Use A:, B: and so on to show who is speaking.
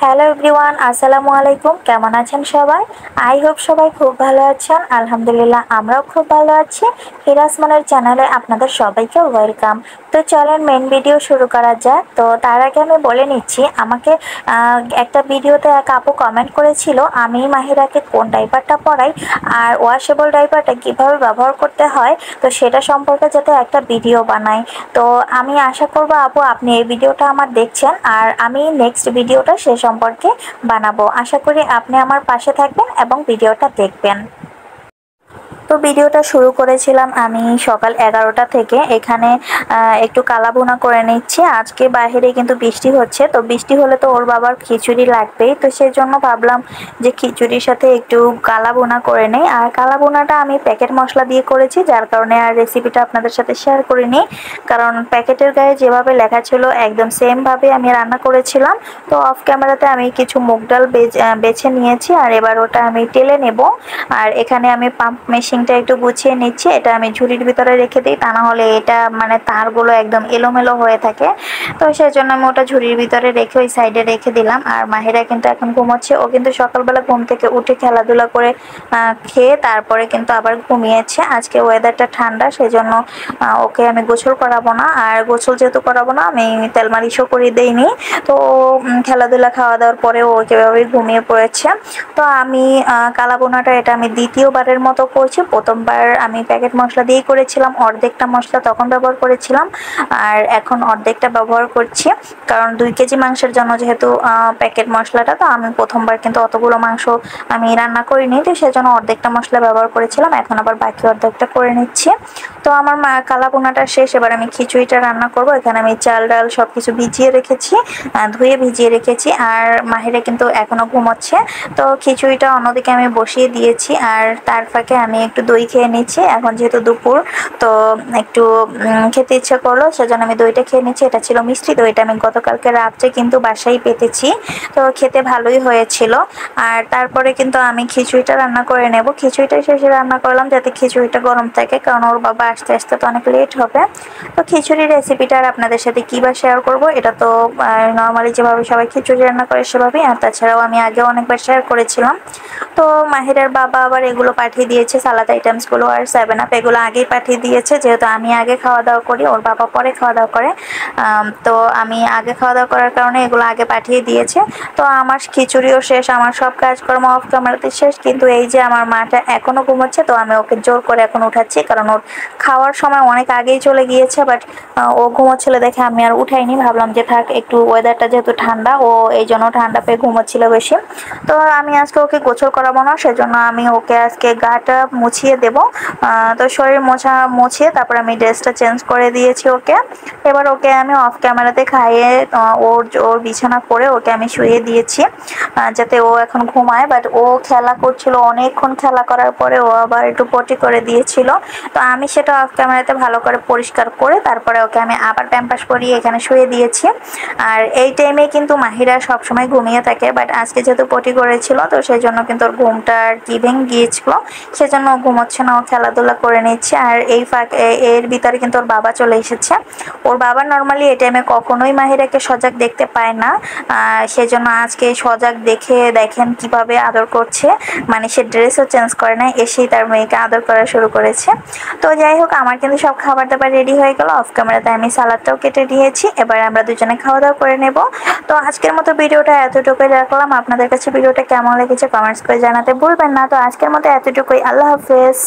A: Hello everyone, আসসালামু আলাইকুম। কেমন আছেন সবাই? আই হোপ সবাই খুব ভালো আছেন। আলহামদুলিল্লাহ, আমরাও খুব ভালো আছি। হিরাস মনের চ্যানেলে আপনাদের সবাইকে ওয়েলকাম। তো চলেন মেন ভিডিও শুরু করা যাক। তো তার আগে আমি বলে নিচ্ছি, আমাকে একটা ভিডিওতে এক আপু কমেন্ট করেছিল আমি মাহিরাকে কোন ডাইপারটা পরাই আর ওয়াশেবল ডাইপারটা কিভাবে ব্যবহার করতে হয়, তো সেটা সম্পর্কে যাতে একটা ভিডিও বানাই। তো আমি আশা করব আপু আপনি এই ভিডিওটা আমার দেখছেন, আর আমি নেক্সট ভিডিওটা সে সম্পর্কে বানাবো। আশা করি আপনি আমার পাশে থাকবেন এবং ভিডিওটা দেখবেন। তো ভিডিওটা শুরু করেছিলাম আমি সকাল 11টা থেকে। এখানে একটু কালাভুনা করে নিচ্ছি। আজকে বাইরে কিন্তু বৃষ্টি হচ্ছে, তো বৃষ্টি হলে তো ওর বাবার খিচুড়ি লাগবেই, তো সেই জন্য ভাবলাম যে খিচুড়ির সাথে একটু কালাভুনা করে নেই। আর কালাভুনাটা আমি প্যাকেট মশলা দিয়ে করেছি, যার কারণে আর রেসিপিটা আপনাদের সাথে শেয়ার করিনি, কারণ প্যাকেটের গায়ে যেভাবে লেখা ছিল একদম সেম ভাবে আমি রান্না করেছিলাম। তো অফ ক্যামেরাতে আমি কিছু মুগ ডাল বেছে নিয়েছি, আর এবার ওটা আমি টেলে নেব। আর এখানে আমি পাম্প মেশিনটা একটু গুছিয়ে নিচ্ছি, এটা আমি ঝুড়ির ভিতরে রেখে দিই, তা না হলে এটা মানে তারগুলো একদম এলোমেলো হয়ে থাকে। তো সেই জন্য আমি ওটা ঝুড়ির ভিতরে রেখে ওই সাইডে রেখে দিলাম। আর মাহিরা কিন্তু এখন ঘুমোচ্ছে। ও কিন্তু সকালবেলা ঘুম থেকে উঠে খেলাধুলা করে খেয়ে তারপরে কিন্তু আবার ঘুমিয়েছে। আজকে ওয়েদারটা ঠান্ডা, সেই জন্য ওকে আমি গোসল করাবো না। আর গোসল যেহেতু করাবো না, আমি তেল মালিশও করে দেইনি। তো খেলাধুলা খাওয়া দাওয়ার পরে ও একেভাবে ঘুমিয়ে পড়েছে। তো আমি কালাবোনাটা এটা আমি দ্বিতীয়বারের মতো করছি। প্রথমবার আমি প্যাকেট মশলা দিয়েই করেছিলাম, অর্ধেকটা মশলা তখন ব্যবহার করেছিলাম, আর এখন অর্ধেকটা ব্যবহার করছি, কারণ 2 কেজি মাংসের জন্য যেহেতু প্যাকেট মশলাটা, তো আমি প্রথমবার কিন্তু অতগুলো মাংস আমি রান্না করিনি, তো সেজন্য অর্ধেকটা মশলা ব্যবহার করেছিলাম। এখন আবার বাকি অর্ধেকটা করে নিচ্ছি। তো আমার কালাবোনাটা শেষ, এবার আমি খিচুড়িটা রান্না করব। এখানে আমি চাল ডাল সবকিছু ভিজিয়ে রেখেছি, ধুয়ে ভিজিয়ে রেখেছি। আর মাহিরা কিন্তু এখনো ঘুমোচ্ছে, তো খিচুড়িটা অন্যদিকে আমি বসিয়ে দিয়েছি। আর তার ফাঁকে আমি একটু দই খেয়ে নিচ্ছি, এখন যেহেতু দুপুর, তো একটু খেতে ইচ্ছে করলো, সেজন্য আমি দইটা খেয়ে নিচ্ছি। এটা ছিল মিষ্টি দইটা, আমি গতকালকে রাত্রে কিন্তু বাসায় পেতেছি, তো খেতে ভালোই হয়েছিল। আর তারপরে কিন্তু আমি খিচুড়িটা রান্না করে নেব। খিচুড়িটা শেষে রান্না করলাম যাতে খিচুড়িটা গরম থাকে, কারণ ওর বাবা আসতে আসতে তো অনেক লেট হবে। তো খিচুড়ির রেসিপিটা আর আপনাদের সাথে কিবা শেয়ার করব, এটা তো নর্মালি যেভাবে সবাই খিচুড়ি রান্না করে সেভাবেই। আর তাছাড়াও আমি আগেও অনেকবার শেয়ার করেছিলাম। তো মাহিরার বাবা আবার এগুলো পাঠিয়ে দিয়েছে, সালাদ আইটেমসগুলো আর 7 আপ, এগুলো আগেই পাঠিয়ে দিয়েছে, যেহেতু আমি আগে খাওয়া দাওয়া করি, ওর বাবা পরে খাওয়া দাওয়া করে। তো আমি আগে খাওয়া দাওয়া করার কারণে এগুলো আগে পাঠিয়ে দিয়েছে। তো আমার খিচুড়িও শেষ, আমার সব কাজকর্ম অফ ক্যামেরাতে শেষ, কিন্তু এই যে আমার মাটা এখনো ঘুমোচ্ছে, তো আমি ওকে জোর করে এখন উঠাচ্ছি, কারণ ওর খাওয়ার সময় অনেক আগেই চলে গিয়েছে। বাট ও ঘুমোচ্ছিল দেখে আমি আর উঠাইনি, ভাবলাম যে থাক, একটু ওয়েদারটা যেহেতু ঠান্ডা, ও এই জন্য ঠান্ডা পেয়ে ঘুমোচ্ছিল বেশি। তো আমি আজকে ওকে গোসল করাবো না, সেজন্য আমি ওকে আজকে গাটা মুছিয়ে দেব। তো শরীর মুছিয়ে তারপর আমি ড্রেসটা চেঞ্জ করে দিয়েছি ওকে। এবার ওকে আমি অফ ক্যামেরাতে খাইয়ে ওর বিছানা করে ওকে আমি শুয়ে দিয়েছি, যাতে ও এখন ঘুমায়। বাট ও খেলা করছিল, অনেকক্ষণ খেলা করার পরে ও আবার একটু পটি করে দিয়েছিল। তো আমি সেটা অফ ক্যামেরাতে ভালো করে পরিষ্কার করে তারপরে ওকে আমি আবার প্যাম্পাস পরিয়ে এখানে শুয়ে দিয়েছি। আর এই টাইমে কিন্তু মাহিরা সবসময় ঘুমিয়ে থাকে, বাট আজকে যেহেতু পটি করেছিল, তো সেই জন্য কিন্তু ওর ঘুমটা আর কি ভেঙে গিয়েছিল, সেজন্য ও ঘুমোচ্ছে না, ও খেলাধুলা করে নিচ্ছে। আর এর ভিতরে কিন্তু ওর বাবা চলে এসেছে। ওর বাবা নর্মালি এই টাইমে কখনোই মাহিরাকে সজাগ দেখতে পায় না, সেজন্য আজকে সজাগ দেখে দেখেন কিভাবে আদর করছে, মানে সে ড্রেসও চেঞ্জ করে না, এসেই তার মেয়েকে আদর করা শুরু করেছে। তো যাই হোক, আমার কিন্তু সব খাবার দাবার রেডি হয়ে গেল, অফ ক্যামেরাতে আমি সালাদটাও কেটে নিয়েছি। এবার আমরা দুজনে খাওয়া দাওয়া করে নেব। তো আজকের মতো ভিডিওটা এতটুকুই রাখলাম। আপনাদের কাছে ভিডিওটা কেমন লেগেছে কমেন্টস করে জানাতে ভুলবেন না। তো আজকের মতো এতটুকুই, আল্লাহ হাফেজ।